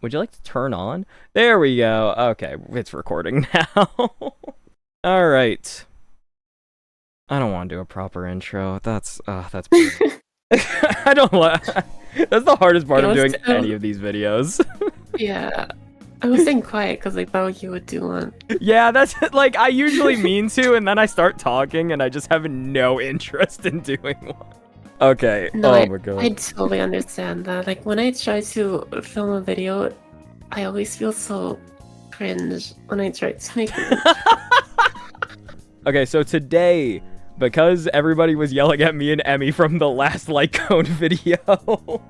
would you like to turn on? There we go. Okay, it's recording now. All right. I don't want to do a proper intro. That's I don't want. That's the hardest part of doing any of these videos. Yeah. I was staying quiet because I thought you would do one. Yeah, that's like I usually mean to, and then I start talking, and I just have no interest in doing one. Okay. No, oh my god. I totally understand that. Like when I try to film a video, I always feel so cringe when I try to make it. Okay, so today, because everybody was yelling at me and Emmy from the last Lightcone video,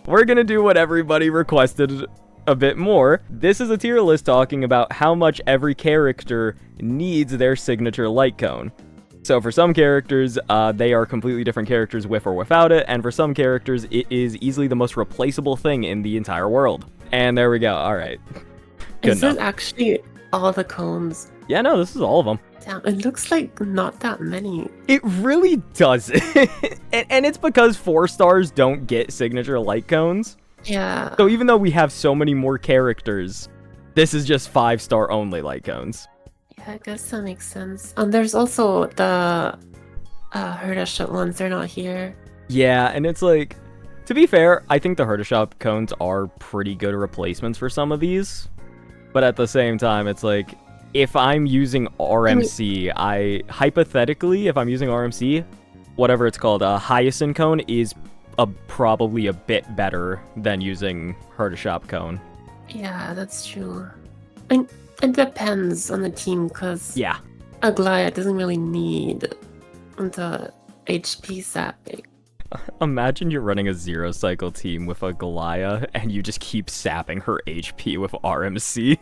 we're gonna do what everybody requested a bit more. This is a tier list talking about how much every character needs their signature Lightcone. So for some characters, they are completely different characters with or without it, and for some characters, it is easily the most replaceable thing in the entire world. And there we go. All right. Good Is enough. this actually all the cones? Yeah, no, this is all of them. Damn, it looks like not that many. It really doesn't. and it's because 4 stars don't get signature Lightcones. Yeah. So even though we have so many more characters, this is just 5-star only Lightcones. Yeah, I guess that makes sense. And there's also the Herdashot ones, they're not here. Yeah, and it's like, to be fair, I think the Herdashot cones are pretty good replacements for some of these. But at the same time, it's like, if I'm using RMC, hypothetically, if I'm using RMC, whatever it's called, Hyacinth Cone is probably a bit better than using Herdashot Cone. Yeah, that's true. And it depends on the team, because Yeah. Aglaia doesn't really need the HP sapping. Imagine you're running a 0-cycle team with Aglaia, and you just keep sapping her HP with RMC.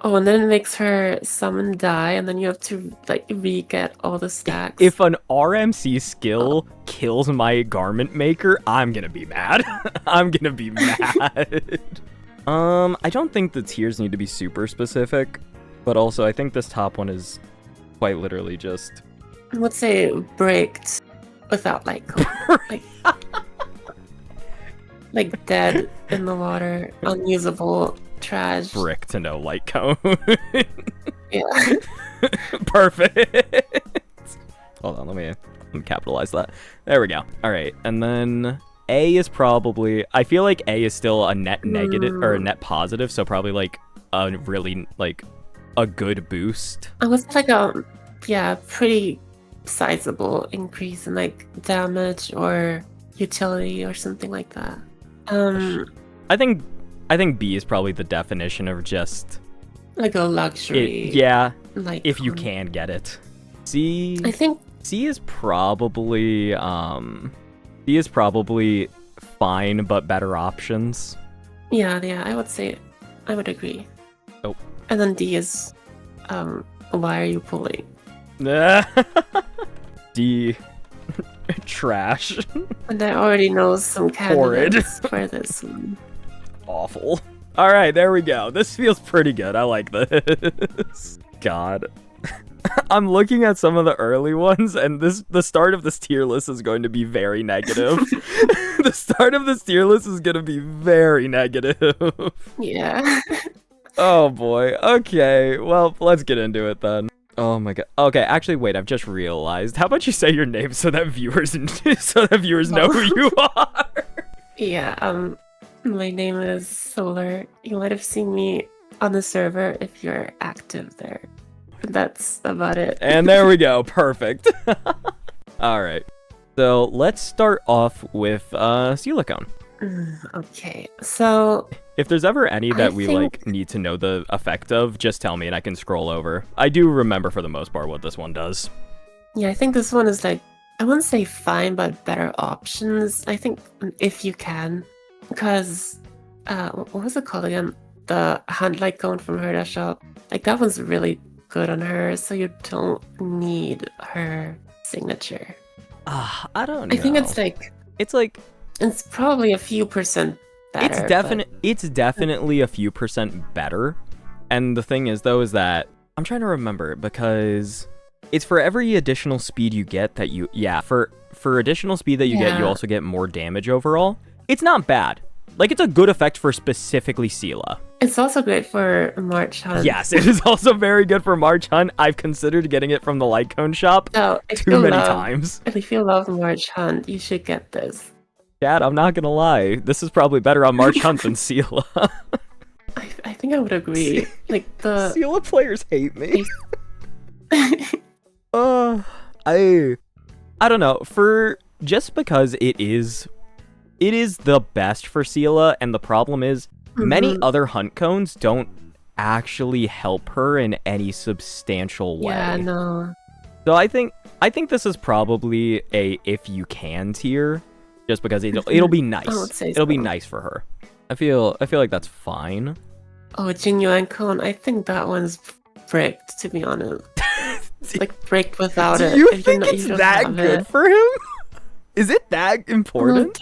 Oh, and then it makes her summon die, and then you have to like re-get all the stacks. If an RMC skill kills my garment maker, I'm gonna be mad. I'm gonna be mad. I don't think the tiers need to be super specific, but also I think this top one is quite literally just... Let's say braked without like like dead in the water, unusable, trash. Brick to no Lightcone. Yeah. Perfect. Hold on, let me capitalize that. There we go. All right, and then A is probably... I feel like A is still a net negative or a net positive, so probably like a really like a good boost. I was like pretty sizable increase in like damage or utility or something like that. I think B is probably the definition of just like a luxury. Yeah, like if you can get it. C, I think C is probably fine, but better options. yeah, I would say I would agree. Oh. And then D is why are you pulling? D, trash. And I already know some Horrid. candidates for this one. Awful. All right, there we go. This feels pretty good. I like this. God. I'm looking at some of the early ones, and the start of this tier list is going to be very negative. The start of this tier list is going to be very negative. Yeah. Oh boy. Okay. Well, let's get into it then. Oh my god. Okay, actually, wait. I've just realized. How about you say your name so that viewers know who you are? Yeah. My name is Solar. You might have seen me on the server if you're active there. That's about it. And there we go. Perfect. All right. So let's start off with Silicone. Okay. So if there's ever any that we think... like need to know the effect of, just tell me and I can scroll over. I do remember for the most part what this one does. Yeah, I think this one is like, I wouldn't say fine, but better options. I think if you can, because what was it called again? The hand light cone from her shop. Like that one's really good on her, so you don't need her signature. I don't know. I think it's probably a few percent better. It's definitely a few percent better. And the thing is though is that I'm trying to remember, because it's for every additional speed you get that you for additional speed that you get, you also get more damage overall. It's not bad. Like, it's a good effect for specifically Seele. It's also great for March Hunt. Yes, it is also very good for March Hunt. I've considered getting it from the Lightcone shop too many times. If you love March Hunt, you should get this. Dad, I'm not gonna lie. This is probably better on March Hunt than Seele. I think I would agree. Like the Seele players hate me. I don't know. Just because it is the best for Seele, and the problem is many other hunt cones don't actually help her in any substantial way. Yeah, no. So I think this is probably a if you can tier, just because it'll be nice. I would say it'll be so. nice for her. I feel like that's fine. Oh, Jing Yuan cone. I think that one's bricked, to be honest. Like bricked without it. Do you If think you it's don't that have good it. for him? Is it that Well, important?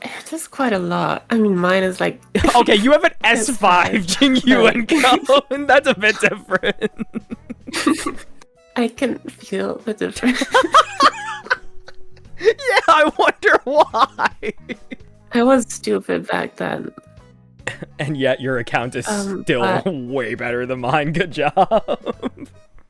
it does quite a lot. I mean, mine is like. Okay, you have an It's S5 fine. Jing Yuan cone. That's a bit different. I can feel the difference. Yeah, I wonder why. I was stupid back then. And yet your account is still but- way better than mine. Good job.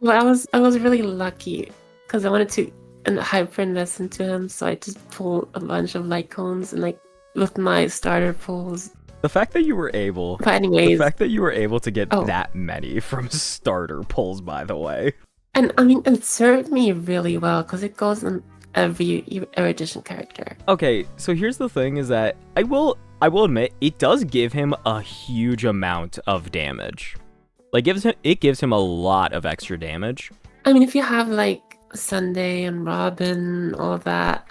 Well, I was really lucky because I wanted to hyper invest into him, so I just pulled a bunch of light cones and like with my starter pulls. The fact that you were able to get that many from starter pulls, by the way. And I mean, it served me really well because it goes on every erudition character. Okay, so here's the thing: is that I will admit it does give him a huge amount of damage. Like it gives him a lot of extra damage. I mean, if you have like Sunday and Robin, all that,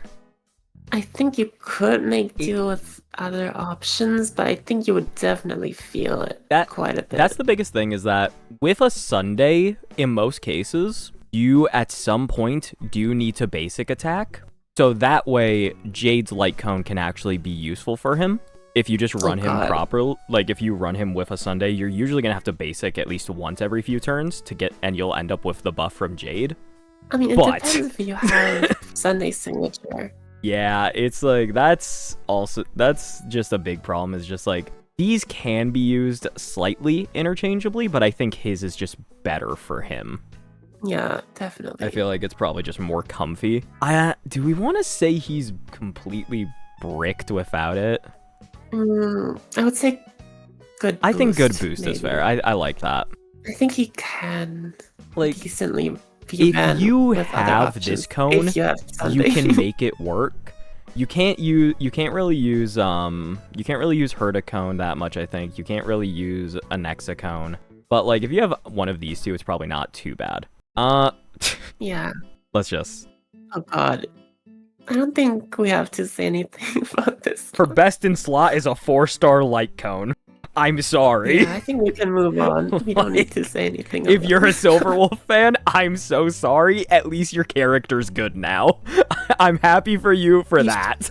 I think you could make do with other options, but I think you would definitely feel it quite a bit. That's the biggest thing, is that with a Sunday, in most cases, you at some point do need to basic attack. So that way, Jade's Light Cone can actually be useful for him. If you just run him properly, like if you run him with a Sunday, you're usually gonna have to basic at least once every few turns and you'll end up with the buff from Jade. I mean, it depends if you have Sunday signature. Yeah, it's like that's just a big problem. Is just like these can be used slightly interchangeably, but I think his is just better for him. Yeah, definitely. I feel like it's probably just more comfy. Do we want to say he's completely bricked without it? I would say good boost. I think good boost maybe. is fair. I like that. I think he can Like, decently be if you with other have options. this cone, If you have you Sunday. can make it work. You can't really use Herdicone that much, I think. You can't really use a Nexicone. But like if you have one of these two, it's probably not too bad. Yeah. Let's just. Oh god. I don't think we have to say anything about this. Her best in slot is a 4-star Light Cone. I'm sorry. Yeah, I think we can move on. We don't need to say anything If about you're a this. Silverwolf fan, I'm so sorry. At least your character's good now. I'm happy for you for that.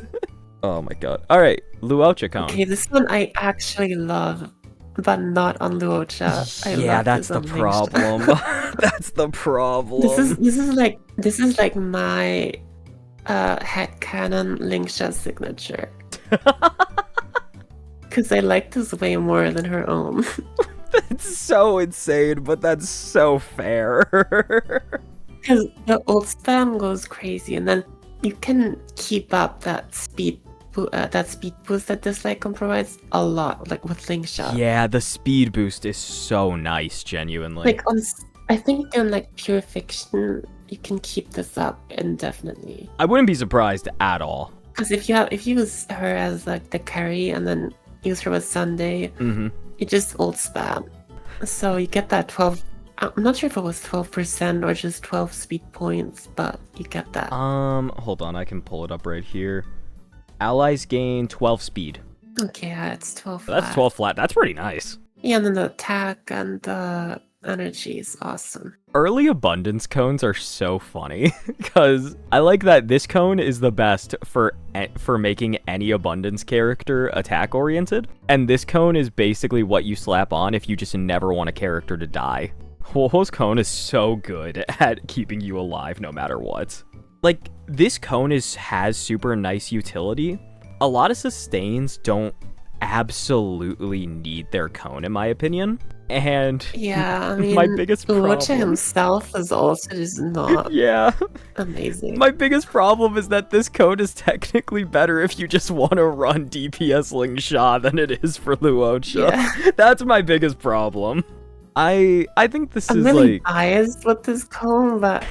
Oh my god. Alright, Luocha Cone. Okay, this one I actually love, but not on Luocha. Yeah, that's the problem. That's the problem. This is like my headcanon Lingsha signature. Because I like this way more than her own. That's so insane, but that's so fair. Because the ult spam goes crazy, and then you can keep up that speed boost that this Lightcone provides a lot, like with Lingsha. Yeah, the speed boost is so nice, genuinely. Like I think in like pure fiction, you can keep this up indefinitely. I wouldn't be surprised at all. Because if you use her as like the carry and then use her with Sunday, you just ult spam. So you get that 12. I'm not sure if it was 12% or just 12 speed points, but you get that. Hold on, I can pull it up right here. Allies gain 12 speed. Okay, yeah, it's 12 flat. That's 12 flat. That's pretty nice. Yeah, and then the attack and the energy is awesome. Early abundance cones are so funny because I like that this cone is the best for making any abundance character attack oriented, and this cone is basically what you slap on if you just never want a character to die. Huohuo's cone is so good at keeping you alive no matter what. Like, this cone has super nice utility, a lot of sustains don't absolutely need their cone, in my opinion. And Yeah, I mean, my biggest Luocha problem... himself is also just not Yeah. amazing. My biggest problem is that this cone is technically better if you just want to run DPS Lingsha than it is for Luocha. Yeah. That's my biggest problem. I think this I'm is really like... biased with this cone, but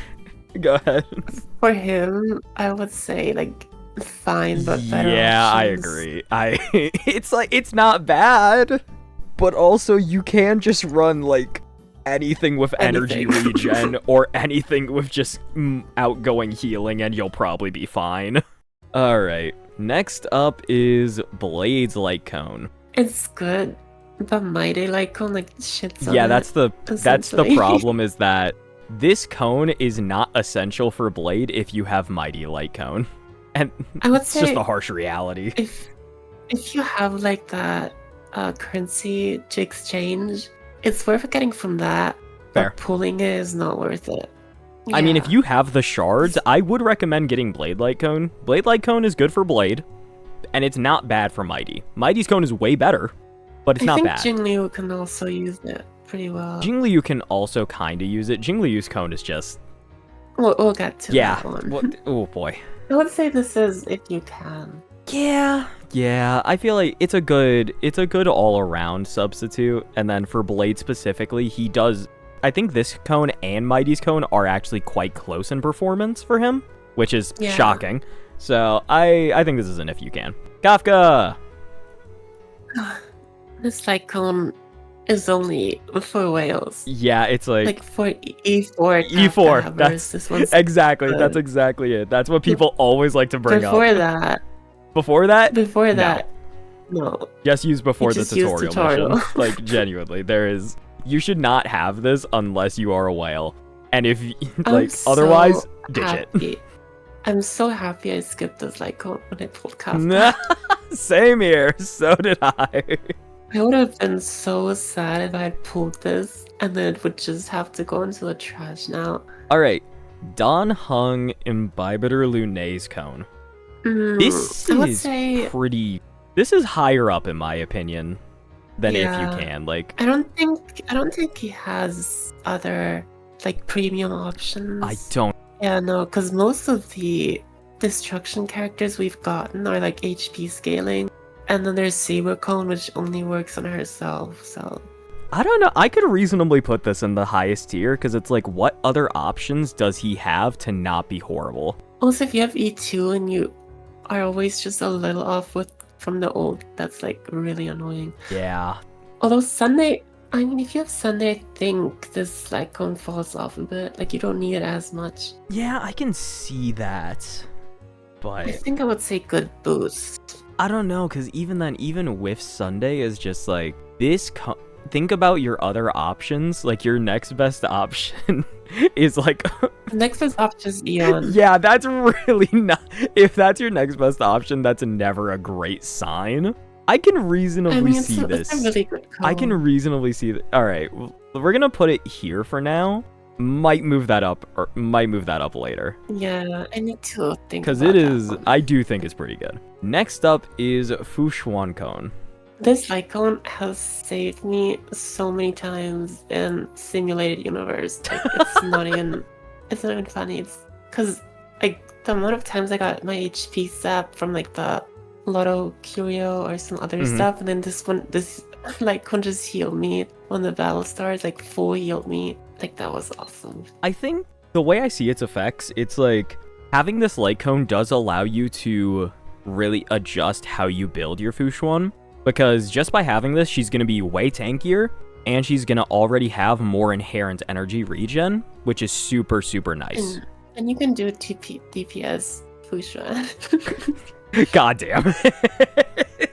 Go ahead. for him, I would say like fine, but better Yeah, I options. agree. It's like, it's not bad, but also you can just run like anything with energy Anything. regen or anything with just outgoing healing and you'll probably be fine. Alright, next up is Blade's Lightcone. It's good, but Mighty Lightcone like shits on Yeah, it, that's the essentially. problem, is that this cone is not essential for Blade if you have Mighty Lightcone. And I would it's just say a harsh reality. if you have like that currency to exchange, it's worth getting from that. Fair. But pulling it is not worth it. I mean, if Yeah. you have the shards, I would recommend getting Blade Lightcone. Blade Lightcone is good for Blade, and it's not bad for Mighty. Mighty's cone is way better, but it's I not think bad. Jingliu can also use it pretty well. Jingliu can also kind of use it. Jingliu's cone is just... We'll get to Yeah. that one. Oh, boy. I would say this is if you can. Yeah, I feel like it's a good all-around substitute. And then for Blade specifically, he does... I think this cone and Mighty's cone are actually quite close in performance for him, which is Yeah. shocking. So I think this is an if you can. Kafka! This Lightcone is only for whales. Yeah, it's like For E4. E4. Kafka, That's this one's exactly. good. That's exactly it. That's what people always like to bring before up. that. Before that, No. just use before the just use tutorial mission. tutorial. Like, genuinely, you should not have this unless you are a whale. And if I'm otherwise, so ditch it. happy. I'm so happy I skipped this Lightcone when I pulled Kafka. Same here. So did I. I would have been so sad if I had pulled this and then it would just have to go into the trash now. All right, Don Hung Imbibitor Lunay's cone. This I would is say pretty. This is higher up in my opinion than if Yeah. you can. Like, I don't think he has other premium options. I don't. Yeah, no, because most of the destruction characters we've gotten are HP scaling, and then there's Saber Cone, which only works on herself. So I don't know. I could reasonably put this in the highest tier because it's like, what other options does he have to not be horrible? also, if you have E2 and you are always just a little off from the old, that's really annoying. Yeah. Although Sunday, I mean, if you have Sunday, I think this Lightcone falls off a bit. You don't need it as much. Yeah, I can see that. I But think I would say good boost. I don't know, because even then, even with Sunday is just like, this... think about your other options. Your next best option is Next is option is Eon. yeah, that's really not... If that's your next best option, that's never a great sign. I can reasonably I mean, see this. it's a really good call. I can reasonably see that. All right, we're gonna put it here for now. Might move that up, or might move that up later. Yeah, I need to think Because about it that is, one. I do think it's pretty good. Next up is Xuan cone. This Lightcone has saved me so many times in simulated universe. It's not even funny. It's because the amount of times I got my HP zapped from the Lotto Curio or some other Mhm. stuff, and then this Lightcone just healed me when the battle starts. Full healed me. That was awesome. I think the way I see its effects, it's having this light cone does allow you to really adjust how you build your Xuan. Because just by having this, she's going to be way tankier, and she's going to already have more inherent energy regen, which is super, super nice. And you can do DPS Xuan. God damn it.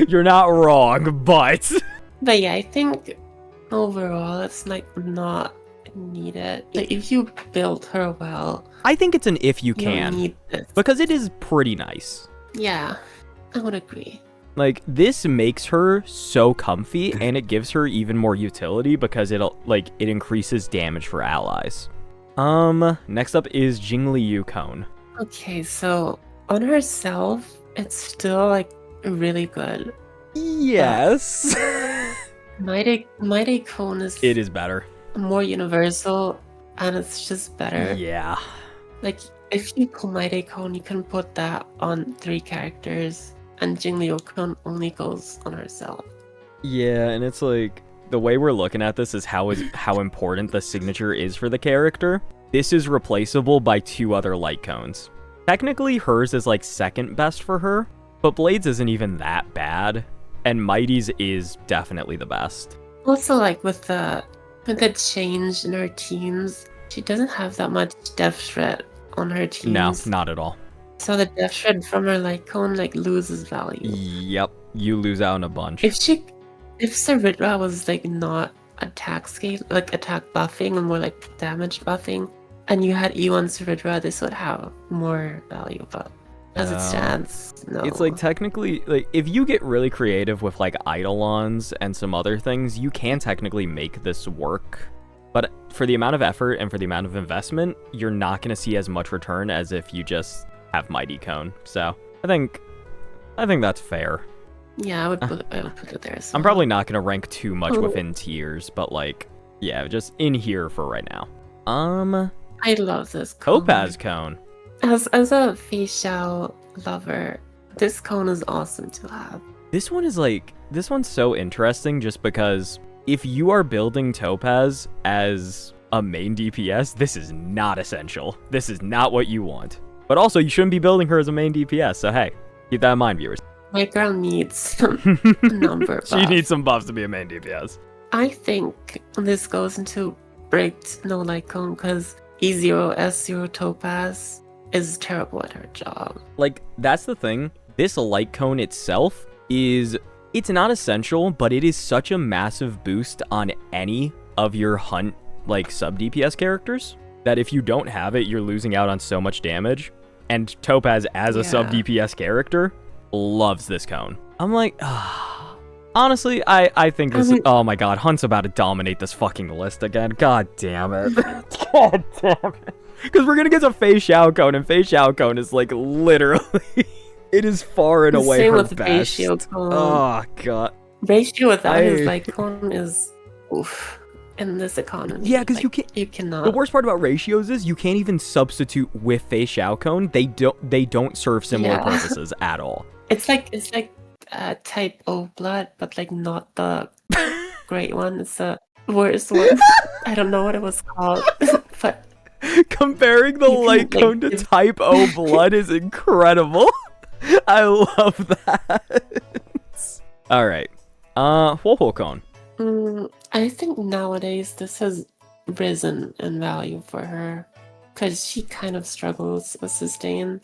You're not wrong, but... But yeah, I think overall it's not needed. If you build her well, I think it's an if you you don't can, need this. because it is pretty nice. Yeah, I would agree. This makes her so comfy, and it gives her even more utility because it increases damage for allies. Next up is Jingliu cone. Okay, so on herself, it's still like really good. Yes. Mighty Cone is It is better. more universal, and it's just better. Yeah. Like, if you pull Mighty Cone, you can put that on 3 characters, and Jingliu Cone only goes on herself. Yeah, and it's like, the way we're looking at this is how important the signature is for the character. This is replaceable by 2 other light cones. Technically, hers is like second best for her, but Blades isn't even that bad, and Mighty's is definitely the best. Also, like with the change in her teams, she doesn't have that much Death Shred on her teams. No, not at all. So the Death Shred from her light cone like loses value. Yep, you lose out on a bunch. If Saridra was like not attack scale, like attack buffing and more like damage buffing, and you had E1 Saridra, this would have more value, but as it stands, no. It's like technically, like if you get really creative with like Eidolons and some other things, you can technically make this work. But for the amount of effort and for the amount of investment, you're not going to see as much return as if you just have Mighty Cone. So I think that's fair. Yeah, I would put it there. I'm probably not going to rank too much within tiers, but like, yeah, just in here for right now. I love this cone. Topaz Cone. As a facial lover, this cone is awesome to have. This one's so interesting just because if you are building Topaz as a main DPS, this is not essential. This is not what you want. But also, you shouldn't be building her as a main DPS, so hey, keep that in mind, viewers. My girl needs a number buff. She needs some buffs to be a main DPS. I think this goes into Breaked No Light Cone because E0, S0 Topaz is terrible at her job. Like, that's the thing. This light cone itself it's not essential, but it is such a massive boost on any of your hunt, like, sub-DPS characters, that if you don't have it, you're losing out on so much damage. And Topaz, as a sub-DPS character, loves this cone. I'm like, honestly, I think this oh my god, Hunt's about to dominate this fucking list again. God damn it. God damn it. Because we're gonna get to Fei Xiao Cone, and Fei Xiao Cone is like literally, it is far and away her best. Ratio cone. Oh god. Ratio without his light cone is oof in this economy. Yeah, because like, you cannot. The worst part about ratios is you can't even substitute with Fei Xiao Cone. They don't serve similar purposes at all. It's like type O blood, but like not the great one. It's the worst one. I don't know what it was called, but. Comparing the light cone to type O blood is incredible. I love that. Alright. Huohuo Cone. I think nowadays this has risen in value for her. Because she kind of struggles with sustain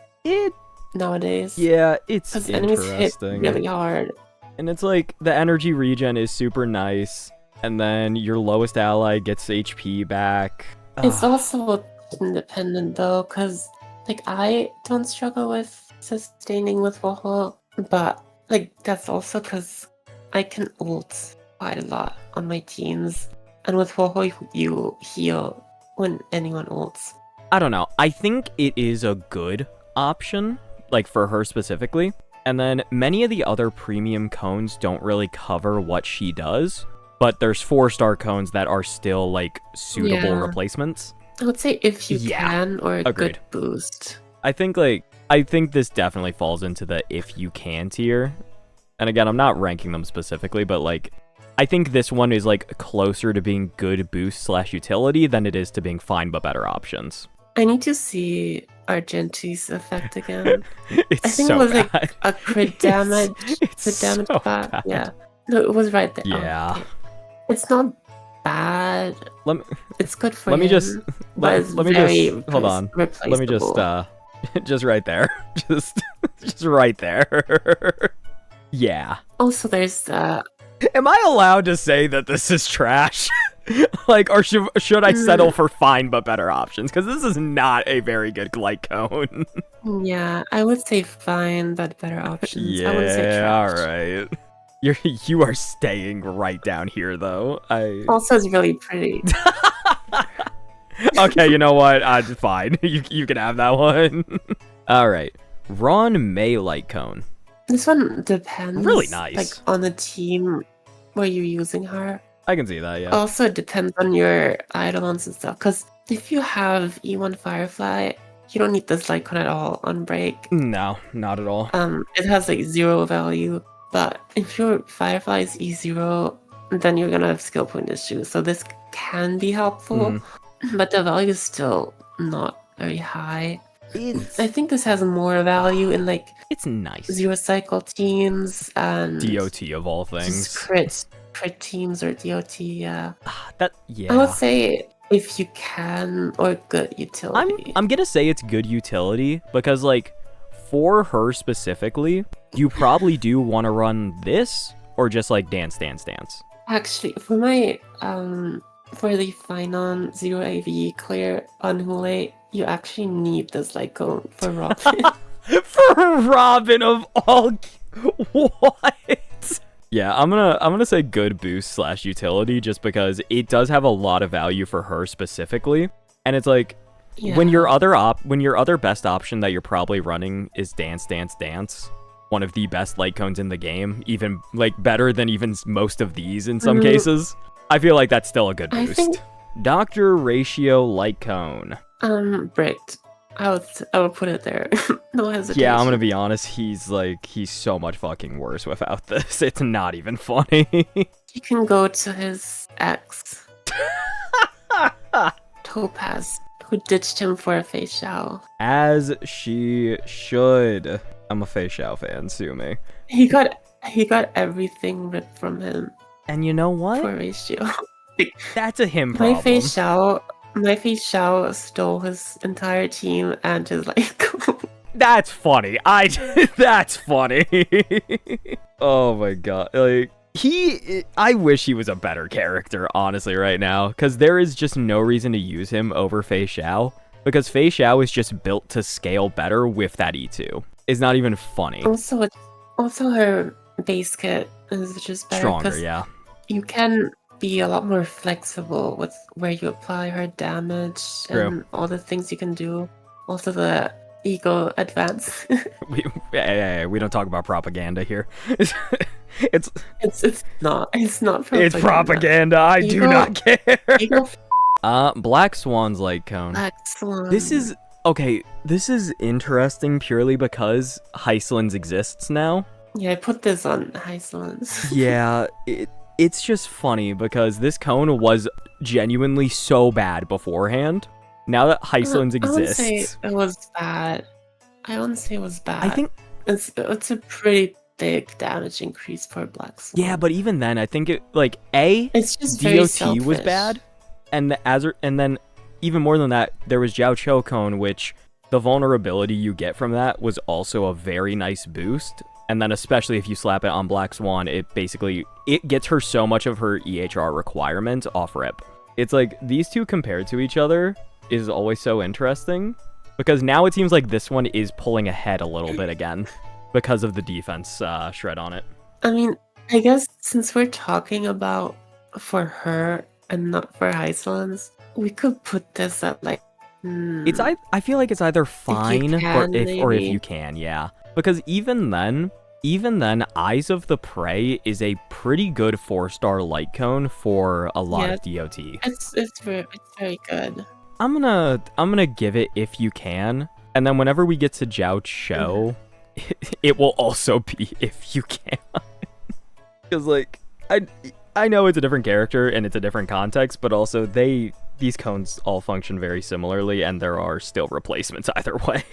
nowadays. Yeah, it's interesting. Enemies hit really hard. And it's like, the energy regen is super nice. And then your lowest ally gets HP back. It's also independent though, because like I don't struggle with sustaining with Huohuo, but like that's also because I can ult quite a lot on my teams, and with Huohuo you heal when anyone ults. I don't know. I think it is a good option, like for her specifically. And then many of the other premium cones don't really cover what she does, but there's 4-star cones that are still like suitable replacements. I would say if you can, or a good boost. I think this definitely falls into the if you can tier. And again, I'm not ranking them specifically, but like, I think this one is like closer to being good boost / utility than it is to being fine but better options. I need to see Argenti's effect again. I think it was bad. Like a crit damage. It's damage so back. bad. Yeah. No, it was right there. Yeah. Oh, okay. It's not bad. It's good for let me him, just hold on. Replaceable. Let me just right there. just right there. Yeah. Also, there's Am I allowed to say that this is trash? Like, or should I settle for fine but better options? Because this is not a very good light cone. Yeah, I would say fine but better options. Yeah, I wouldn't say trash. Alright. You are staying right down here, though. Also, it's really pretty. Okay, you know what? Fine. You can have that one. Alright. Ruan Mei Lightcone. This one depends. Really nice. Like on the team where you're using her. I can see that, yeah. Also, it depends on your eidolons and stuff. Because if you have E1 Firefly, you don't need this Lightcone at all on break. No, not at all. It has like 0 value. But if your Firefly is E0, then you're gonna have skill point issues. So this can be helpful, but the value is still not very high. I think this has more value in like It's nice. 0 cycle teams and DOT of all things. Just crit teams or DOT. Yeah. Yeah. I would say if you can, or good utility. I'm gonna say it's good utility because like for her specifically, you probably do want to run this or just like dance. Actually, for my for the Finon 0 AV clear on Huohuo, you actually need this Lightcone for Robin. For Robin of all what? Yeah, I'm gonna say good boost / utility just because it does have a lot of value for her specifically, and it's like when your other best option that you're probably running is dance, one of the best Lightcones in the game, even like better than even most of these in some cases. I feel like that's still a good boost. Doctor Ratio Lightcone. Bricked. I would put it there. No hesitation. Yeah, I'm gonna be honest. He's so much fucking worse without this. It's not even funny. You can go to his ex, Topaz, who ditched him for a Fei Xiao. As she should. I'm a Fei Xiao fan. Sue me. He got everything ripped from him. And you know what? For ratio. That's a him problem. My Fei Xiao stole his entire team and his Lightcone. That's funny. That's funny. Oh my god. Like I wish he was a better character, honestly, right now, because there is just no reason to use him over Fei Xiao, because Fei Xiao is just built to scale better with that E2. It's not even funny. Also her base kit is just better. Stronger, yeah. You can be a lot more flexible with where you apply her damage and all the things you can do. Also the ego advance. we don't talk about propaganda here. It's not propaganda. It's propaganda. I do not care. Black Swan's Lightcone. Black Swan. This is interesting purely because Heislands exists now. Yeah, I put this on Heislands. Yeah, it's just funny because this cone was genuinely so bad beforehand. Now that Heislands exists, I wouldn't say it was bad. I wouldn't say it was bad. I think it's a pretty big damage increase for Black Swan. Yeah, but even then, I think it's just DOT was bad, and then even more than that, there was Jiao Cho Cone, which the vulnerability you get from that was also a very nice boost. And then especially if you slap it on Black Swan, it gets her so much of her EHR requirement off rip. It's like these two compared to each other is always so interesting because now it seems like this one is pulling ahead a little bit again because of the defense shred on it. I mean, I guess since we're talking about for her and not for Heislands, we could put this at like. I feel like it's either fine or if you can, yeah. Because even then, Eyes of the Prey is a pretty good 4-star Lightcone for a lot of DOT. It's very good. I'm gonna give it if you can, and then whenever we get to Jiao Cho, it will also be if you can. Because like I know it's a different character and it's a different context, but also these cones all function very similarly, and there are still replacements either way.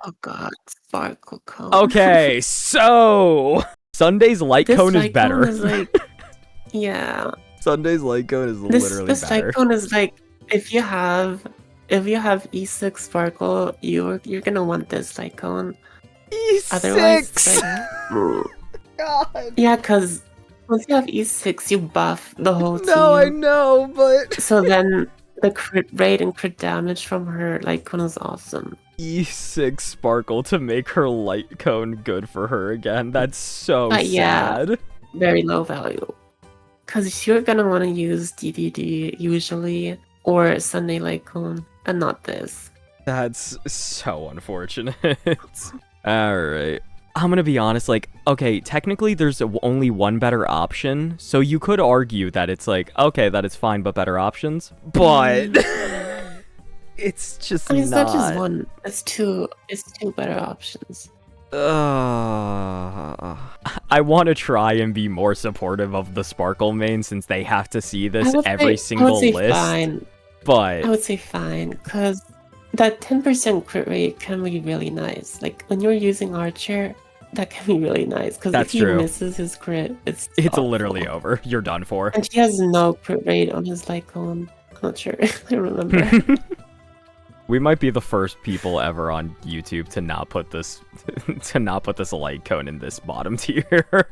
Oh god, Sparkle Cone. Okay, so Sunday's Lightcone is better. Yeah. Sunday's Lightcone is literally this better. This Lightcone is like if you have E6 Sparkle, you're gonna want this Lightcone. E6. Otherwise, God. Yeah, because once you have E6, you buff the whole team. No, I know, but so then the crit rate and crit damage from her Lightcone is awesome. E6 Sparkle to make her Lightcone good for her again. That's so sad. Yeah, very low value. Because you're gonna want to use DDD usually, or Sunday Lightcone, and not this. That's so unfortunate. Alright. I'm gonna be honest, like, okay, technically there's only one better option, so you could argue that it's like, okay, that it's fine, but better options. But it's just I mean, it's not. not just one. It's two better options. I want to try and be more supportive of the Sparkle main since they have to see this every single list. Fine. But I would say fine, because that 10% crit rate can be really nice. Like when you're using Archer, that can be really nice, because if he misses his crit, it's awful. Literally over. You're done for. And he has no crit rate on his Lightcone. I'm not sure. I remember. We might be the first people ever on YouTube to not put this Lightcone in this bottom tier.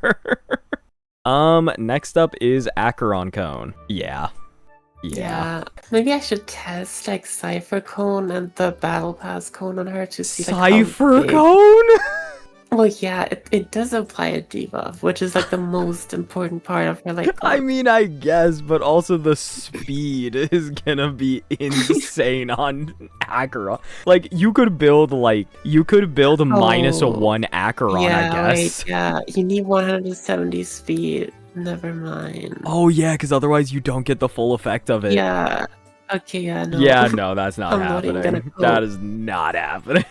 Next up is Acheron Cone. Yeah. Maybe I should test like Cypher Cone and the Battle Pass Cone on her to see like Cypher Cone? Well, yeah, it does apply a debuff, which is like the most important part of her. Like, I mean, I guess, but also the speed is gonna be insane on Acheron. Like, you could build -1 Acheron, I guess. Wait, yeah, you need 170 speed. Never mind. Oh yeah, because otherwise you don't get the full effect of it. Yeah. Okay, yeah, no. Yeah, no, that's not happening. That is not happening.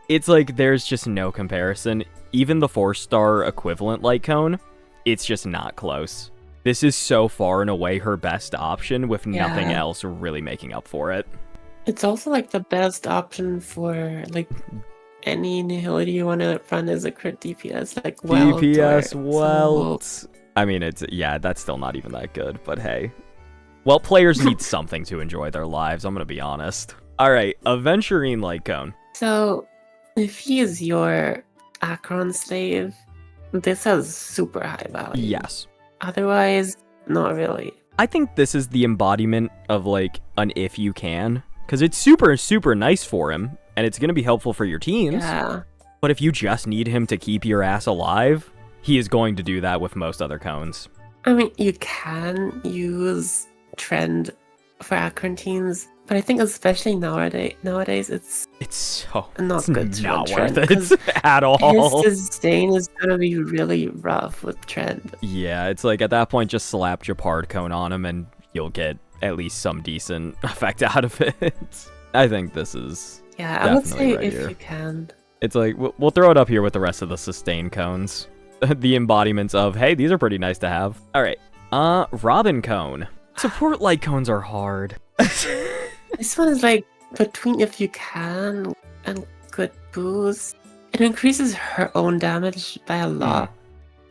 It's like, there's just no comparison. Even the 4-star equivalent Lightcone, it's just not close. This is so far and away her best option, with nothing else really making up for it. It's also like the best option for like any Nihility you want to run as a crit DPS, like Welt. DPS Welt. I mean, that's still not even that good, but hey. Well, players need something to enjoy their lives, I'm gonna be honest. Alright, Aventurine Lightcone. So, if he is your Acheron slave, this has super high value. Yes. Otherwise, not really. I think this is the embodiment of like an if you can, because it's super, super nice for him, and it's going to be helpful for your teams. Yeah. But if you just need him to keep your ass alive, he is going to do that with most other cones. I mean, you can use Trend for Acheron teams, but I think especially nowadays it's so not good. It's not worth it at all. His sustain is gonna be really rough with Trend. Yeah, it's like at that point just slap Japard Cone on him and you'll get at least some decent effect out of it. I think this is I would say right if here. You can. It's like we'll throw it up here with the rest of the sustain cones. The embodiments of, hey, these are pretty nice to have. Alright. Robin Cone. Support light cones are hard. This one is like between if you can and good boost. It increases her own damage by a lot.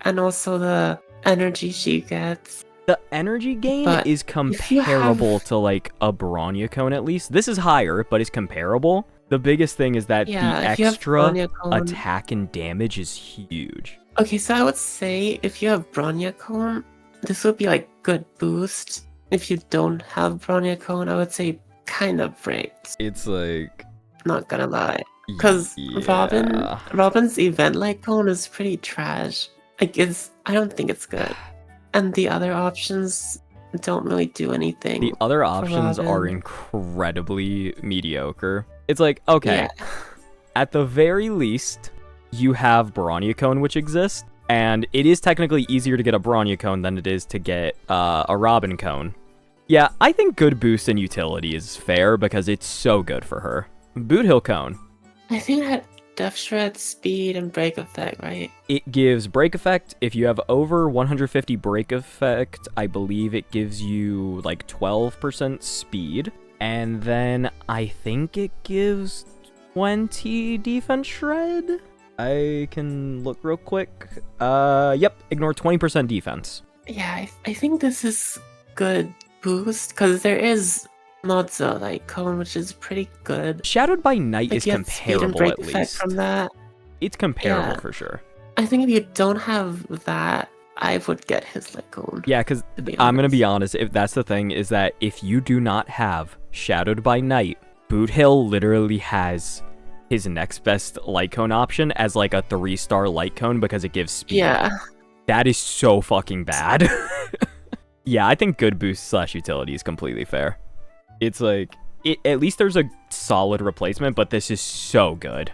And also the energy she gets. The energy gain is comparable to like a Bronya Cone at least. This is higher, but it's comparable. The biggest thing is that the extra attack and damage is huge. Okay, so I would say if you have Bronya Cone, this would be like good boost. If you don't have Bronya Cone, I would say kind of breaks. It's like, not gonna lie, because Robin's event like cone is pretty trash. Like I don't think it's good, and the other options don't really do anything. The other options are incredibly mediocre. It's like, okay, at the very least, you have Bronya Cone, which exists, and it is technically easier to get a Bronya Cone than it is to get a Robin Cone. Yeah, I think good boost and utility is fair because it's so good for her. Boothill Cone. I think that Death Shred, speed, and break effect, right? It gives break effect. If you have over 150 break effect, I believe it gives you like 12% speed. And then I think it gives 20 defense shred. I can look real quick. Yep, ignore 20% defense. Yeah, I think this is good boost because there is Modzo Lightcone, which is pretty good. Shadowed by Night is comparable at least. From that. It's comparable for sure. I think if you don't have that, I would get his Lightcone. Yeah, because I'm going to be honest, if that's the thing, is that if you do not have Shadowed by Night, Boothill literally has his next best Lightcone option as like a 3-star Lightcone because it gives speed. Yeah. That is so fucking bad. Yeah, I think good boost / utility is completely fair. It's like, at least there's a solid replacement, but this is so good.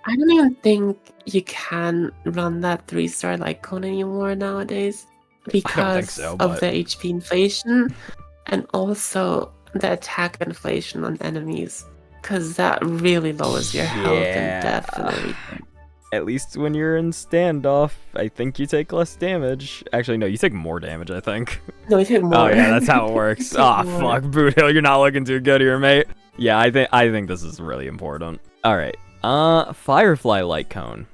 I don't even think you can run that 3-star Lightcone anymore nowadays I don't think because so, of but the HP inflation and also the attack inflation on enemies. Because that really lowers your health and death and everything. at least when you're in standoff, I think you take less damage. Actually, no, you take more damage, I think. No, you take more. Oh yeah, that's how it works. Ah, fuck, Boothill, you're not looking too good here, mate. Yeah, I think this is really important. All right, Firefly Lightcone.